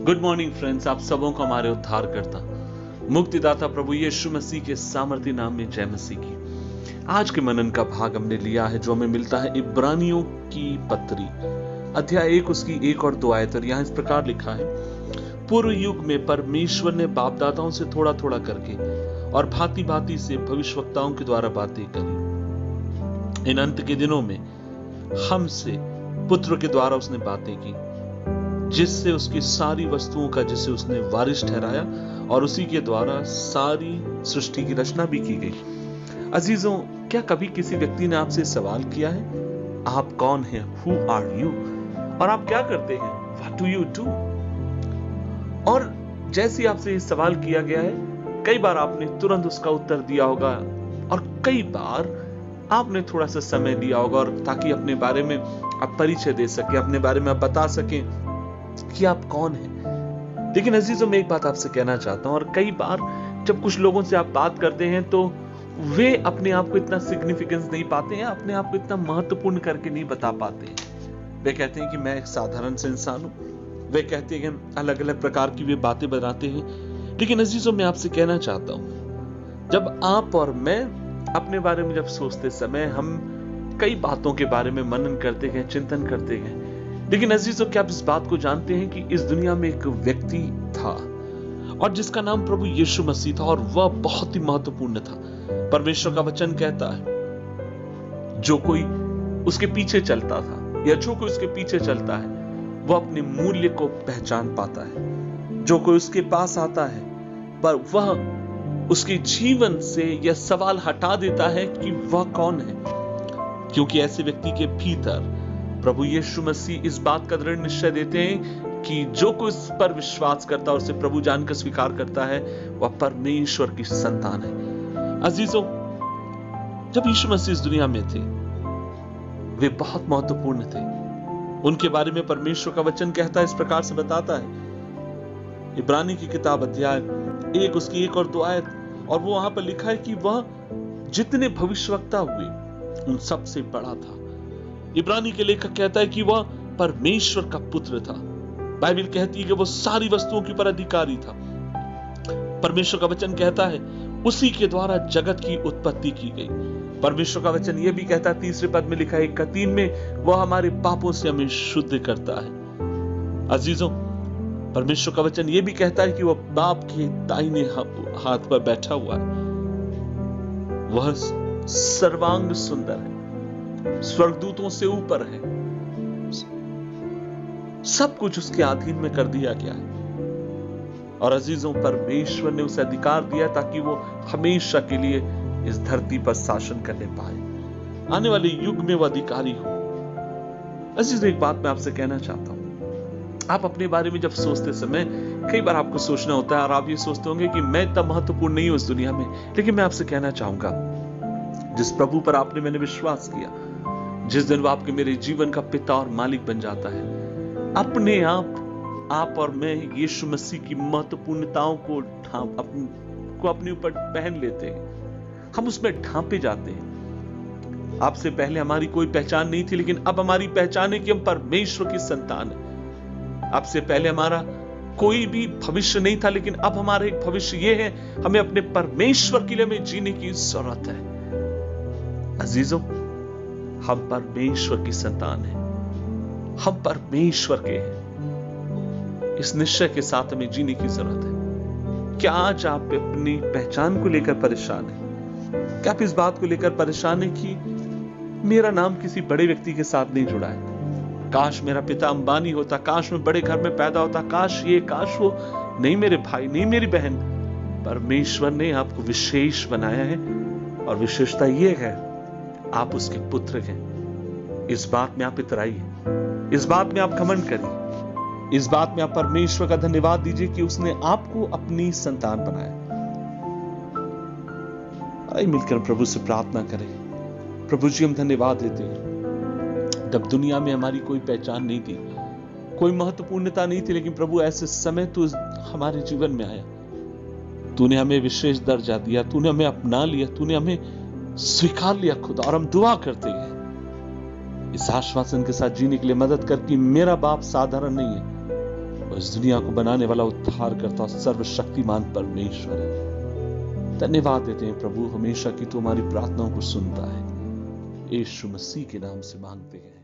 Good morning friends, आप सबों को हमारे उद्धार करता मुक्तिदाता प्रभु यीशु मसीह के सामर्थी नाम में जय मसीह की। आज के मनन का भाग हमने लिया है जो हमें मिलता है इब्रानियों की पत्री अध्याय 1 उसकी 1 और 2 आयत। और यहाँ इस प्रकार लिखा है, पूर्व युग में परमेश्वर ने बाप दादाओं से थोड़ा थोड़ा करके और भांति भांति से भविष्यवक्ताओं के द्वारा बातें करी। इन अंत के दिनों में हमसे पुत्र के द्वारा उसने बातें की, जिससे उसकी सारी वस्तुओं का जिसे उसने वारिस ठहराया और उसी के द्वारा सारी सृष्टि की रचना भी की गई। अजीजों, क्या कभी किसी व्यक्ति ने आपसे सवाल किया है, आप कौन हैं? Who are you? और आप क्या करते हैं? What do you do? और जैसे आपसे ये सवाल किया गया है, कई बार आपने तुरंत उसका उत्तर दिया होगा और कई बार आपने थोड़ा सा समय लिया होगा और ताकि अपने बारे में आप परिचय दे सके, अपने बारे में आप बता सकें कि आप कौन हैं। लेकिन अजीजों, मैं एक बात आपसे कहना चाहता हूं, और कई बार जब कुछ लोगों से आप बात करते हैं तो वे अपने आप को इतना सिग्निफिकेंस नहीं पाते हैं, अपने आप को इतना महत्वपूर्ण करके नहीं बता पाते हैं। वे कहते हैं कि मैं एक साधारण से इंसान हूं, वे कहते हैं कि अलग अलग प्रकार की वे बातें बनाते हैं। लेकिन अजीजों, मैं आपसे कहना चाहता हूं, जब आप और मैं अपने बारे में जब सोचते समय हम कई बातों के बारे में मनन करते हैं, चिंतन करते हैं। लेकिन अजीजों, क्या आप इस बात को जानते हैं कि इस दुनिया में एक व्यक्ति था और जिसका नाम प्रभु यीशु मसीह था, और वह बहुत ही महत्वपूर्ण था। परमेश्वर का वचन कहता है, जो कोई उसके पीछे चलता था या जो कोई उसके पीछे चलता है वह अपने मूल्य को पहचान पाता है। जो कोई उसके पास आता है पर वह उसके जीवन से यह सवाल हटा देता है कि वह कौन है, क्योंकि ऐसे व्यक्ति के भीतर प्रभु यीशु मसीह इस बात का दृढ़ निश्चय देते हैं कि जो कोई इस पर विश्वास करता है और उसे प्रभु जानकर स्वीकार करता है, वह परमेश्वर की संतान है। अजीजों, जब यीशु मसीह इस दुनिया में थे, वे बहुत महत्वपूर्ण थे। उनके बारे में परमेश्वर का वचन कहता है, इस प्रकार से बताता है, इब्रानी की किताब अध्याय 1 उसकी 1 और 2 आयत। और वो वहां पर लिखा है कि वह जितने भविष्यवक्ता हुए उन सबसे बड़ा था। इब्रानी के लेखक कहता है कि वह परमेश्वर का पुत्र था। बाइबल कहती है कि वह सारी वस्तुओं के ऊपर अधिकारी था। परमेश्वर का वचन कहता है, उसी के द्वारा जगत की उत्पत्ति की गई। परमेश्वर का वचन यह भी कहता है, 3 पद में लिखा है 1:3 में, वह हमारे पापों से हमें शुद्ध करता है। अजीजों, परमेश्वर का वचन यह भी कहता है कि वह बाप के दाहिने हाथ पर बैठा हुआ है। वह सर्वांग सुंदर है, स्वर्गदूतों से ऊपर है, सब कुछ उसके अधीन में कर दिया गया है। और अजीजों, परमेश्वर ने उसे अधिकार दिया ताकि वो हमेशा के लिए इस धरती पर शासन करने पाए, आने वाले युग में वो अधिकारी हो। अजीजों, एक बात मैं आपसे कहना चाहता हूं, आप अपने बारे में जब सोचते समय कई बार आपको सोचना होता है और आप ये सोचते होंगे कि मैं इतना महत्वपूर्ण नहीं हूं इस दुनिया में। लेकिन मैं आपसे कहना चाहूंगा, जिस प्रभु पर आपने मैंने विश्वास किया, जिस दिन वो आपके मेरे जीवन का पिता और मालिक बन जाता है, अपने आप और मैं यीशु मसीह की महत्वपूर्णताओं को अपने ऊपर पहन लेते हैं। हम उसमें ढांपे जाते हैं। आपसे पहले हमारी कोई पहचान नहीं थी, लेकिन अब हमारी पहचान है कि हम परमेश्वर की संतान हैं। आपसे पहले हमारा कोई भी भविष्य नहीं था, लेकिन अब हमारा एक भविष्य यह है, हमें अपने परमेश्वर के लिए हमें जीने की जरूरत है। अजीजों, हम परमेश्वर की संतान हैं, हम परमेश्वर के हैं। इस निश्चय के साथ हमें जीने की जरूरत है। क्या आज आप अपनी पहचान को लेकर परेशान हैं? क्या आप इस बात को लेकर परेशान हैं कि मेरा नाम किसी बड़े व्यक्ति के साथ नहीं जुड़ा है? काश मेरा पिता अंबानी होता, काश मैं बड़े घर में पैदा होता, काश ये काश वो। नहीं मेरे भाई, नहीं मेरी बहन, परमेश्वर ने आपको विशेष बनाया है और विशेषता ये है, आप उसके पुत्र हैं। इस बात में आप इतराइए, इस बात में आप घमंड करिए, इस बात में आप परमेश्वर का धन्यवाद दीजिए कि उसने आपको अपनी संतान बनाया। आइए मिलकर प्रभु से प्रार्थना करें। प्रभु जी, हम धन्यवाद देते हैं, जब दुनिया में हमारी कोई पहचान नहीं थी, कोई महत्वपूर्णता नहीं थी, लेकिन प्रभु ऐसे समय तू हमारे जीवन में आया, तूने हमें विशेष दर्जा दिया, तूने हमें अपना लिया, तूने हमें स्वीकार लिया खुदा। और हम दुआ करते हैं, इस आश्वासन के साथ जीने के लिए मदद कर कि मेरा बाप साधारण नहीं है, और इस दुनिया को बनाने वाला उद्धारकर्ता सर्वशक्तिमान परमेश्वर है। धन्यवाद देते हैं प्रभु हमेशा की तू हमारी प्रार्थनाओं को सुनता है। यीशु मसीह के नाम से मांगते हैं।